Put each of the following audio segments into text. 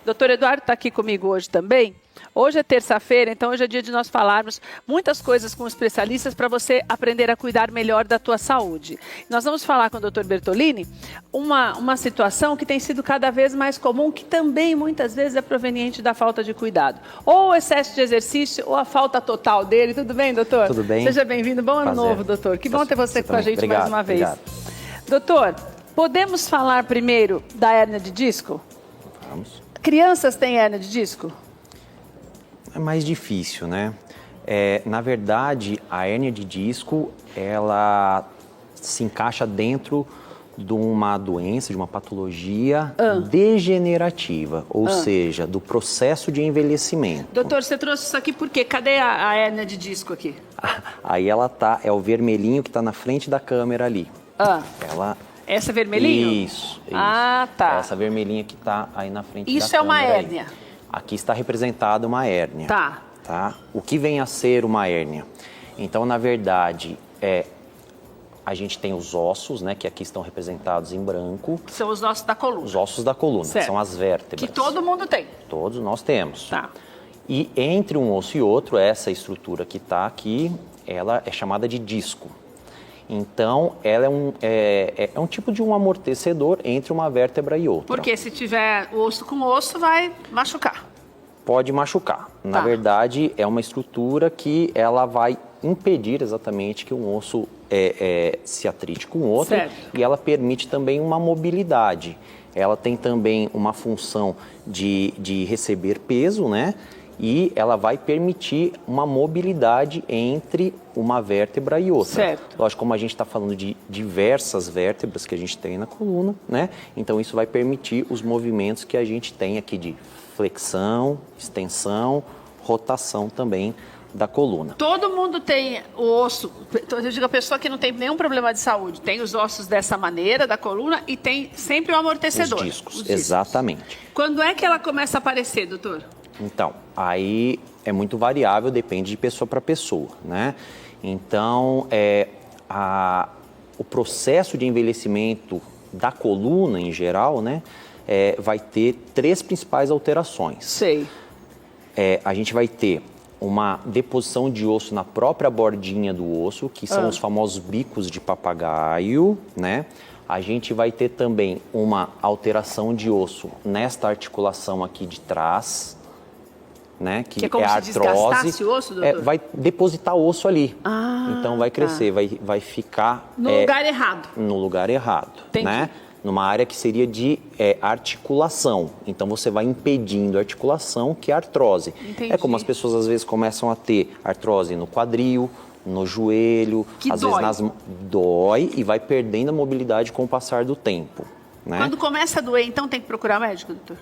Doutor Eduardo está aqui comigo hoje também. Hoje é terça-feira, então hoje é dia de nós falarmos muitas coisas com especialistas para você aprender a cuidar melhor da tua saúde. Nós vamos falar com o Dr. Bertolini uma situação que tem sido cada vez mais comum, que também muitas vezes é proveniente da falta de cuidado. Ou o excesso de exercício ou a falta total dele. Tudo bem, doutor? Tudo bem. Seja bem-vindo. Bom ano novo, doutor. Que bom ter você com a gente obrigado, mais uma vez. Obrigado. Doutor, podemos falar primeiro da hérnia de disco? Vamos. Crianças têm hérnia de disco? É mais difícil, né? Na verdade, a hérnia de disco, ela se encaixa dentro de uma doença, de uma patologia degenerativa, ou seja, do processo de envelhecimento. Doutor, você trouxe isso aqui por quê? Cadê a hérnia de disco aqui? Aí ela tá, é o vermelhinho que está na frente da câmera ali. Ela... Essa vermelhinho? Isso. Ah, tá. Essa vermelhinha que está aí na frente da câmera. Isso é uma hérnia? Aqui está representada uma hérnia. Tá. O que vem a ser uma hérnia? Então, na verdade, a gente tem os ossos, né, que aqui estão representados em branco. Que são os ossos da coluna. Os ossos da coluna, certo. São as vértebras. Que todo mundo tem. Todos nós temos. Tá. E entre um osso e outro, essa estrutura que está aqui, ela é chamada de disco. Então, ela é um tipo de um amortecedor entre uma vértebra e outra. Porque se tiver osso com osso, vai machucar. Pode machucar. Na verdade, é uma estrutura que ela vai impedir exatamente que um osso se atrite com o outro. Certo. E ela permite também uma mobilidade. Ela tem também uma função de receber peso, né? E ela vai permitir uma mobilidade entre uma vértebra e outra. Certo. Lógico, como a gente está falando de diversas vértebras que a gente tem na coluna, né? Então isso vai permitir os movimentos que a gente tem aqui de flexão, extensão, rotação também da coluna. Todo mundo tem o osso, eu digo a pessoa que não tem nenhum problema de saúde, tem os ossos dessa maneira, da coluna, e tem sempre o amortecedor. Os discos. Exatamente. Quando é que ela começa a aparecer, doutor? Então, aí é muito variável, depende de pessoa para pessoa, né? Então, o processo de envelhecimento da coluna em geral, né, vai ter três principais alterações. Sei. A gente vai ter uma deposição de osso na própria bordinha do osso, que são os famosos bicos de papagaio, né? A gente vai ter também uma alteração de osso nesta articulação aqui de trás, né? Que é como a se artrose. Desgastasse o osso, doutor? Vai depositar osso ali. Então vai crescer, vai ficar... No lugar errado. No lugar errado, Entendi. né? Numa área que seria de articulação. Então você vai impedindo a articulação, que é a artrose. Entendi. É como as pessoas às vezes começam a ter artrose no quadril, no joelho, que às dói. vezes dói e vai perdendo a mobilidade com o passar do tempo, né? Quando começa a doer, então tem que procurar médico, doutor?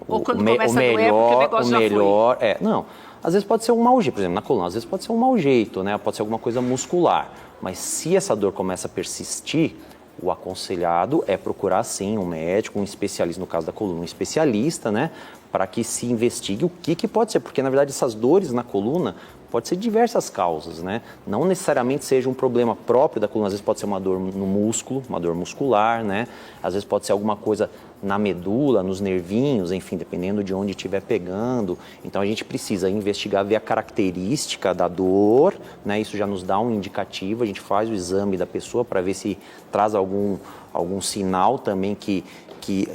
Ou quando começa a doer, porque o negócio já foi? Não, às vezes pode ser um mau jeito, por exemplo, na coluna, às vezes pode ser um mau jeito, né? Pode ser alguma coisa muscular, mas se essa dor começa a persistir, o aconselhado é procurar sim um médico, um especialista, no caso da coluna, um especialista, né? Para que se investigue o que pode ser, porque na verdade essas dores na coluna pode ser diversas causas, né? Não necessariamente seja um problema próprio da coluna, às vezes pode ser uma dor no músculo, uma dor muscular, né? Às vezes pode ser alguma coisa na medula, nos nervinhos, enfim, dependendo de onde estiver pegando. Então a gente precisa investigar, ver a característica da dor, né? Isso já nos dá um indicativo, a gente faz o exame da pessoa para ver se traz algum sinal também que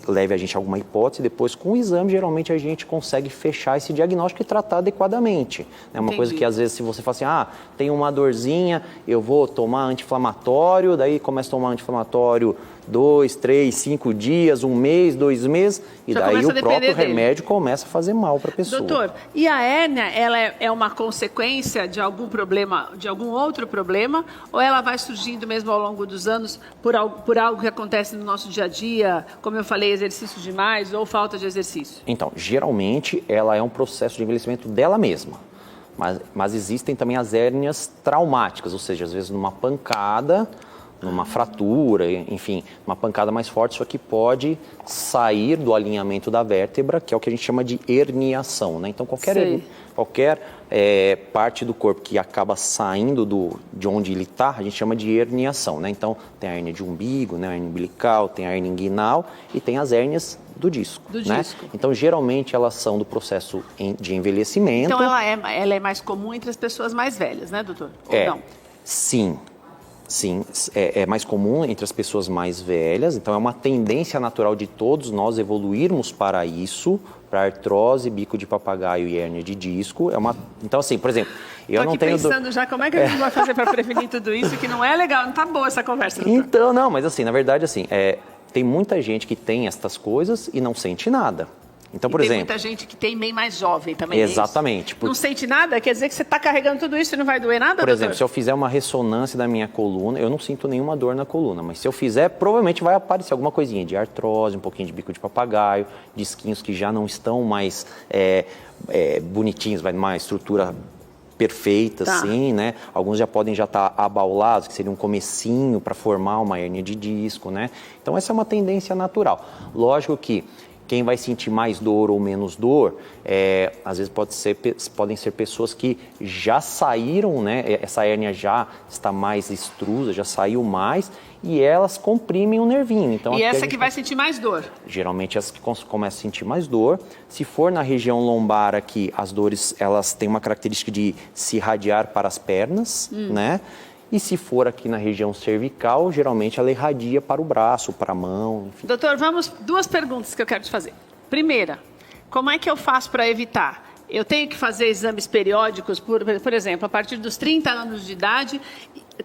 leve a gente a alguma hipótese. Depois, com o exame, geralmente a gente consegue fechar esse diagnóstico e tratar adequadamente. É uma coisa que, às vezes, se você fala assim, tem uma dorzinha, eu vou tomar anti-inflamatório, daí começa a tomar anti-inflamatório 2, 3, 5 dias, 1 mês, 2 meses, e já daí o próprio remédio começa a fazer mal para a pessoa. Doutor, e a hérnia, ela é uma consequência de algum problema, de algum outro problema, ou ela vai surgindo mesmo ao longo dos anos por algo que acontece no nosso dia a dia, como eu falei, exercício demais ou falta de exercício? Então, geralmente, ela é um processo de envelhecimento dela mesma. Mas existem também as hérnias traumáticas, ou seja, às vezes numa pancada, numa fratura, enfim, uma pancada mais forte, isso aqui pode sair do alinhamento da vértebra, que é o que a gente chama de herniação, né? Então, qualquer parte do corpo que acaba saindo de onde ele está, a gente chama de herniação, né? Então, tem a hérnia de umbigo, né? A hérnia umbilical, tem a hérnia inguinal e tem as hérnias do disco. Do né? disco. Então, geralmente, elas são do processo de envelhecimento. Então, ela é mais comum entre as pessoas mais velhas, né, doutor? Ou não? Sim. Sim, é mais comum entre as pessoas mais velhas, então é uma tendência natural de todos nós evoluirmos para isso, para artrose, bico de papagaio e hérnia de disco. Então, assim, por exemplo, eu não tenho... pensando já como é que a gente vai fazer para prevenir tudo isso, que não é legal, não tá boa essa conversa. Doutor. Então, não, mas assim, na verdade, assim, tem muita gente que tem estas coisas e não sente nada. Então, por exemplo... Tem muita gente que tem bem mais jovem também. Exatamente. Não sente nada? Quer dizer que você está carregando tudo isso e não vai doer nada, Por exemplo, se eu fizer uma ressonância da minha coluna, eu não sinto nenhuma dor na coluna, mas se eu fizer, provavelmente vai aparecer alguma coisinha de artrose, um pouquinho de bico de papagaio, disquinhos que já não estão mais bonitinhos, vai numa estrutura perfeita, assim, né? Alguns já podem estar abaulados, que seria um comecinho para formar uma hérnia de disco, né? Então, essa é uma tendência natural. Lógico que quem vai sentir mais dor ou menos dor, às vezes podem ser pessoas que já saíram, né? Essa hérnia já está mais extrusa, já saiu mais, e elas comprimem o nervinho. Então, e essa que vai sentir mais dor? Geralmente as que começam a sentir mais dor. Se for na região lombar aqui, as dores elas têm uma característica de se irradiar para as pernas, né? E se for aqui na região cervical, geralmente ela irradia para o braço, para a mão, enfim. Doutor, duas perguntas que eu quero te fazer. Primeira, como é que eu faço para evitar? Eu tenho que fazer exames periódicos, por exemplo, a partir dos 30 anos de idade,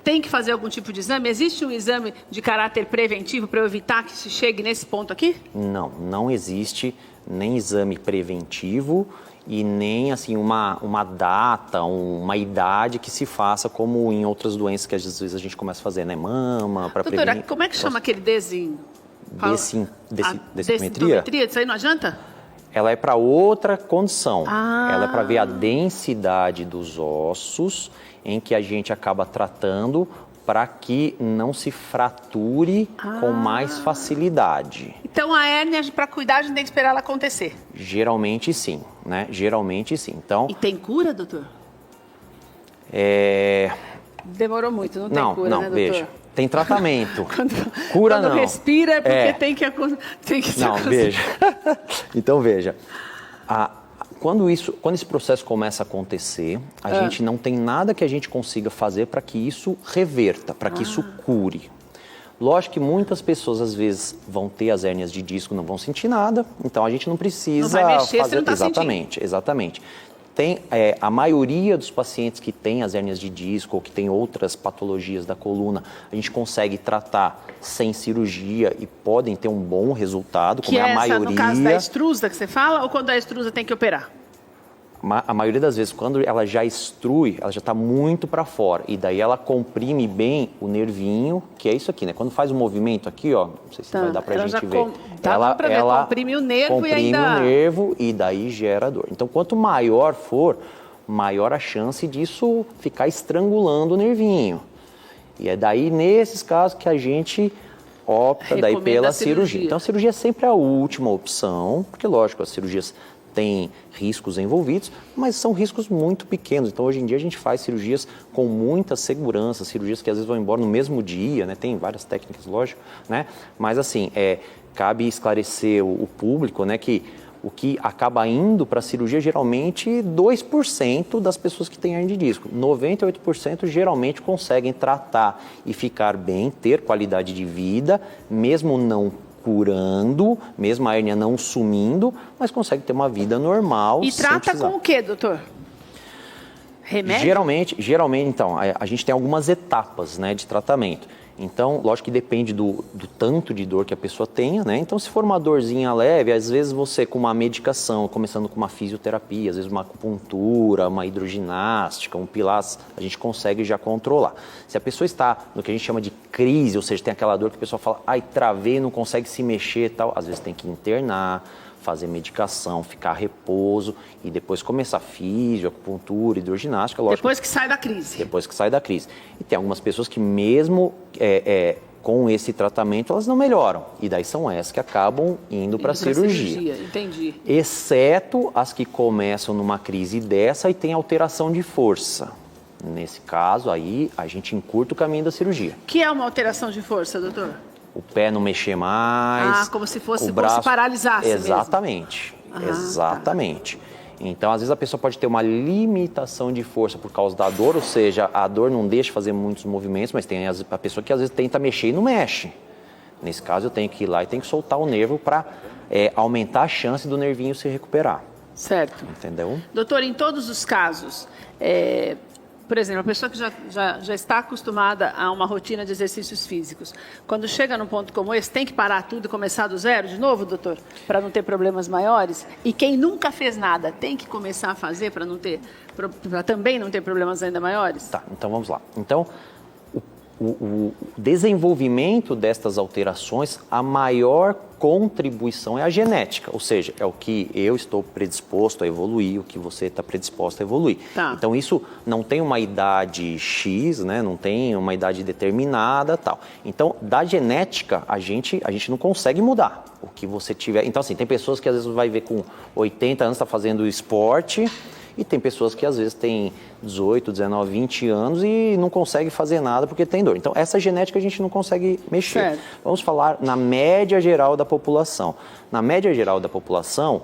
tem que fazer algum tipo de exame? Existe um exame de caráter preventivo para eu evitar que se chegue nesse ponto aqui? Não existe nem exame preventivo e nem assim uma data, uma idade que se faça como em outras doenças que às vezes a gente começa a fazer, né? Mama, para prevenir. Doutora, como é que chama aquele densitometria? Isso aí não adianta? Ela é para outra condição. Ela é para ver a densidade dos ossos em que a gente acaba tratando para que não se frature com mais facilidade. Então, a hérnia, para cuidar, a gente tem que esperar ela acontecer? Geralmente, sim, né? Geralmente, sim. Então, e tem cura, doutor? Demorou muito, não tem cura, né, doutor? Veja, tem tratamento. Cura não. Quando respira é porque tem que Não, veja. Então, veja. Quando esse processo começa a acontecer, a gente não tem nada que a gente consiga fazer para que isso reverta, para que isso cure. Lógico que muitas pessoas, às vezes, vão ter as hérnias de disco, não vão sentir nada, então a gente não precisa não vai mexer, fazer... Você não tá Exatamente. Tem, a maioria dos pacientes que têm as hérnias de disco ou que tem outras patologias da coluna, a gente consegue tratar sem cirurgia e podem ter um bom resultado, como é a maioria. No caso da extrusa que você fala, ou quando a extrusa tem que operar? A maioria das vezes, quando ela já extrui, ela já está muito para fora. E daí ela comprime bem o nervinho, que é isso aqui, né? Quando faz o movimento aqui, ó, não sei se vai dar para a gente ver. Ela comprime o nervo e ainda... Comprime o nervo e daí gera dor. Então, quanto maior for, maior a chance disso ficar estrangulando o nervinho. E é daí, nesses casos, que a gente opta daí pela cirurgia. Então, a cirurgia é sempre a última opção, porque, lógico, as cirurgias têm riscos envolvidos, mas são riscos muito pequenos. Então, hoje em dia, a gente faz cirurgias com muita segurança, cirurgias que às vezes vão embora no mesmo dia, né? Tem várias técnicas, lógico, né? Mas, assim, cabe esclarecer o público, né, que o que acaba indo para a cirurgia, geralmente, 2% das pessoas que têm hérnia de disco. 98% geralmente conseguem tratar e ficar bem, ter qualidade de vida, mesmo não curando, mesmo a hérnia não sumindo, mas consegue ter uma vida normal. E trata com o que, doutor? Remédio? Geralmente, então, a gente tem algumas etapas, né, de tratamento. Então, lógico que depende do tanto de dor que a pessoa tenha, né? Então, se for uma dorzinha leve, às vezes você com uma medicação, começando com uma fisioterapia, às vezes uma acupuntura, uma hidroginástica, um pilates, a gente consegue já controlar. Se a pessoa está no que a gente chama de crise, ou seja, tem aquela dor que a pessoa fala, ai, travei, não consegue se mexer e tal, às vezes tem que internar, fazer medicação, ficar a repouso e depois começar fisio, acupuntura, hidroginástica, lógico. Depois que sai da crise. Depois que sai da crise. E tem algumas pessoas que mesmo com esse tratamento, elas não melhoram. E daí são essas que acabam indo para a cirurgia. Entendi. Exceto as que começam numa crise dessa e tem alteração de força. Nesse caso, aí, a gente encurta o caminho da cirurgia. Que é uma alteração de força, doutor? o pé não mexer mais. Ah, como se fosse, o braço... como se paralisasse Exatamente, exatamente. Então, às vezes a pessoa pode ter uma limitação de força por causa da dor, ou seja, a dor não deixa fazer muitos movimentos, mas tem a pessoa que às vezes tenta mexer e não mexe. Nesse caso, eu tenho que ir lá e tenho que soltar o nervo para aumentar a chance do nervinho se recuperar. Certo. Entendeu? Doutor, em todos os casos, por exemplo, a pessoa que já está acostumada a uma rotina de exercícios físicos, quando chega num ponto como esse, tem que parar tudo e começar do zero de novo, doutor? Para não ter problemas maiores? E quem nunca fez nada, tem que começar a fazer para também não ter problemas ainda maiores? Tá, então vamos lá. Então, o desenvolvimento destas alterações, a maior contribuição é a genética, ou seja, é o que eu estou predisposto a evoluir, o que você está predisposto a evoluir. Tá. Então isso não tem uma idade X, né? Não tem uma idade determinada, tal. Então da genética a gente não consegue mudar o que você tiver. Então assim, tem pessoas que às vezes vai ver com 80 anos está fazendo esporte. E tem pessoas que às vezes têm 18, 19, 20 anos e não conseguem fazer nada porque tem dor. Então, essa genética a gente não consegue mexer. Certo. Vamos falar na média geral da população. Na média geral da população,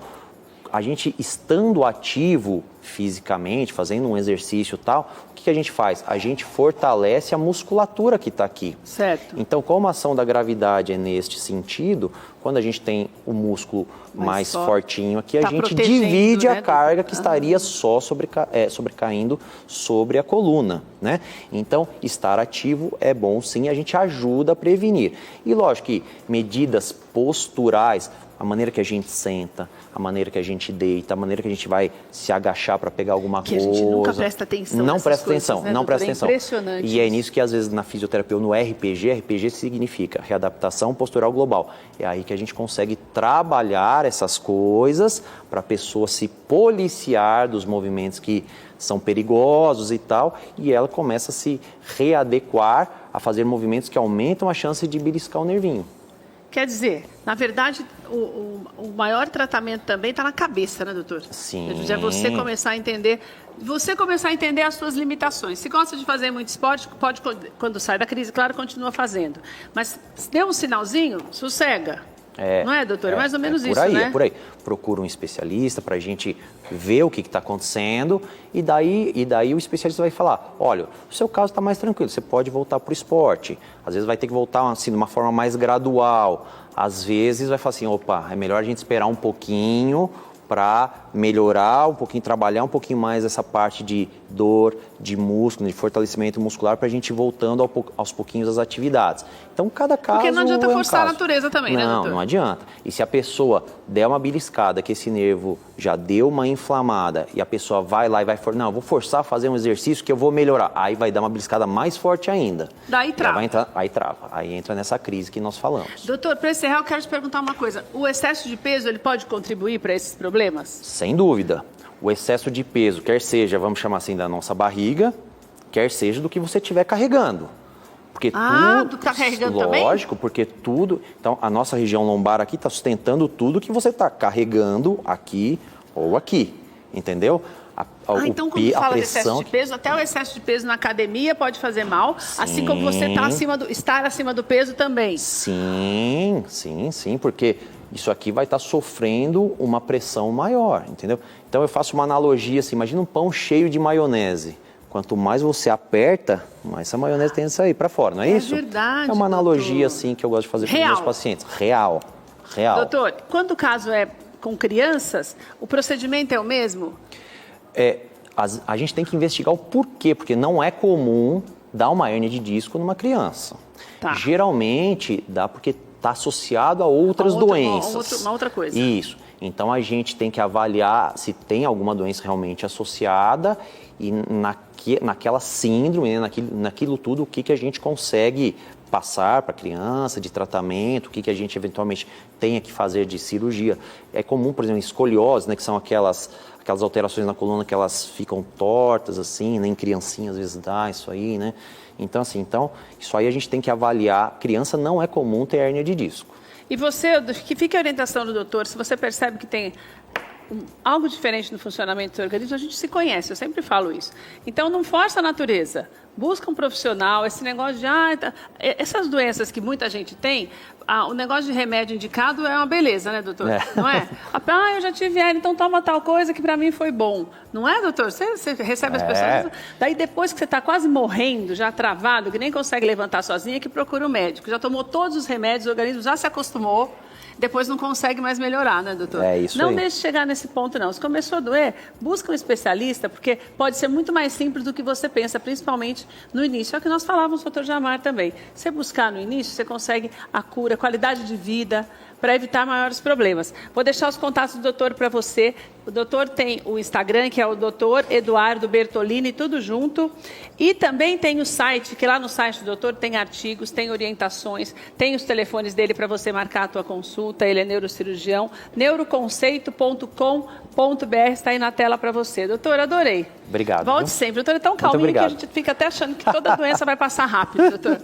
a gente estando ativo fisicamente, fazendo um exercício e tal, o que a gente faz? A gente fortalece a musculatura que está aqui. Certo. Então, como a ação da gravidade é neste sentido, quando a gente tem o músculo mais fortinho aqui, a gente divide a carga que estaria só sobrecaindo sobre a coluna, né? Então, estar ativo é bom sim, a gente ajuda a prevenir. E lógico que medidas posturais, a maneira que a gente senta, a maneira que a gente deita, a maneira que a gente vai se agachar para pegar alguma coisa. Que a gente nunca presta atenção. Não presta atenção, né, não presta atenção. Impressionante. E é nisso que às vezes na fisioterapia ou no RPG significa readaptação postural global. É aí que a gente consegue trabalhar essas coisas para a pessoa se policiar dos movimentos que são perigosos e tal, e ela começa a se readequar a fazer movimentos que aumentam a chance de beliscar o nervinho. Quer dizer, na verdade, o maior tratamento também está na cabeça, né, doutor? Sim. Quer dizer, você começar a entender as suas limitações. Se gosta de fazer muito esporte, pode, quando sai da crise, claro, continua fazendo. Mas se deu um sinalzinho, sossega. Não é, doutor? É mais ou menos isso, né? É por aí. Procura um especialista para a gente ver o que está acontecendo e daí o especialista vai falar, olha, o seu caso está mais tranquilo, você pode voltar para o esporte. Às vezes vai ter que voltar assim, de uma forma mais gradual. Às vezes vai falar assim, opa, é melhor a gente esperar um pouquinho para melhorar um pouquinho, trabalhar um pouquinho mais essa parte de dor, de músculo, de fortalecimento muscular para a gente ir voltando aos pouquinhos às atividades. Então, cada caso Porque não adianta é um forçar a caso. natureza também, né, doutor? Não adianta. E se a pessoa der uma beliscada, que esse nervo já deu uma inflamada, e a pessoa vai lá e vai não, eu vou forçar a fazer um exercício que eu vou melhorar. Aí vai dar uma beliscada mais forte ainda. Daí trava. Aí trava. Aí entra nessa crise que nós falamos. Doutor, para encerrar, eu quero te perguntar uma coisa. O excesso de peso, ele pode contribuir para esses problemas? Sem dúvida. O excesso de peso, quer seja, vamos chamar assim, da nossa barriga, quer seja do que você estiver carregando. Porque tu tá carregando também? Lógico, porque tudo... Então, a nossa região lombar aqui está sustentando tudo que você está carregando aqui ou aqui, entendeu? Então, quando fala de excesso de peso, até o excesso de peso na academia pode fazer mal, Sim. assim como você estar acima do peso também. Sim, porque isso aqui vai estar sofrendo uma pressão maior, entendeu? Então, eu faço uma analogia assim, imagina um pão cheio de maionese. Quanto mais você aperta, mais essa maionese tende a sair para fora, não é isso? É verdade, É uma analogia, doutor. assim, que eu gosto de fazer com os meus pacientes. Real. Doutor, quando o caso é com crianças, o procedimento é o mesmo? A gente tem que investigar o porquê, porque não é comum dar uma hérnia de disco numa criança. Tá. Geralmente dá porque está associado a outras doenças. Uma outra coisa. Isso. Então a gente tem que avaliar se tem alguma doença realmente associada e naquela síndrome, né, naquilo tudo, o que a gente consegue passar para a criança de tratamento, o que a gente eventualmente tenha que fazer de cirurgia. É comum, por exemplo, escoliose, né, que são aquelas alterações na coluna que elas ficam tortas, assim, né, em criancinha às vezes dá isso aí, né? Então, assim, isso aí a gente tem que avaliar. Criança não é comum ter hérnia de disco. E você, que fique a orientação do doutor, se você percebe que tem algo diferente no funcionamento do seu organismo, a gente se conhece, eu sempre falo isso. Então, não força a natureza. Busca um profissional, esse negócio de... essas doenças que muita gente tem, o negócio de remédio indicado é uma beleza, né, doutor? Não é? Eu já tive hérnia, então toma tal coisa que para mim foi bom. Não é, doutor? Você recebe as pessoas... Daí depois que você está quase morrendo, já travado, que nem consegue levantar sozinha, que procura o médico. Já tomou todos os remédios, o organismo já se acostumou, depois não consegue mais melhorar, né, doutor? É isso não aí. deixe chegar nesse ponto, não. Se começou a doer, busca um especialista, porque pode ser muito mais simples do que você pensa, principalmente no início. É o que nós falávamos, doutor Jamar, também. Você buscar no início, você consegue a cura, qualidade de vida, para evitar maiores problemas. Vou deixar os contatos do doutor para você. O doutor tem o Instagram, que é o doutor Eduardo Bertolini, tudo junto. E também tem o site, que lá no site do doutor tem artigos, tem orientações, tem os telefones dele para você marcar a tua consulta. Ele é neurocirurgião, neuroconceito.com.br, está aí na tela para você. Doutor, adorei. Obrigado. Volte sempre. Doutor, é tão calminho que a gente fica até achando que toda doença vai passar rápido, doutor.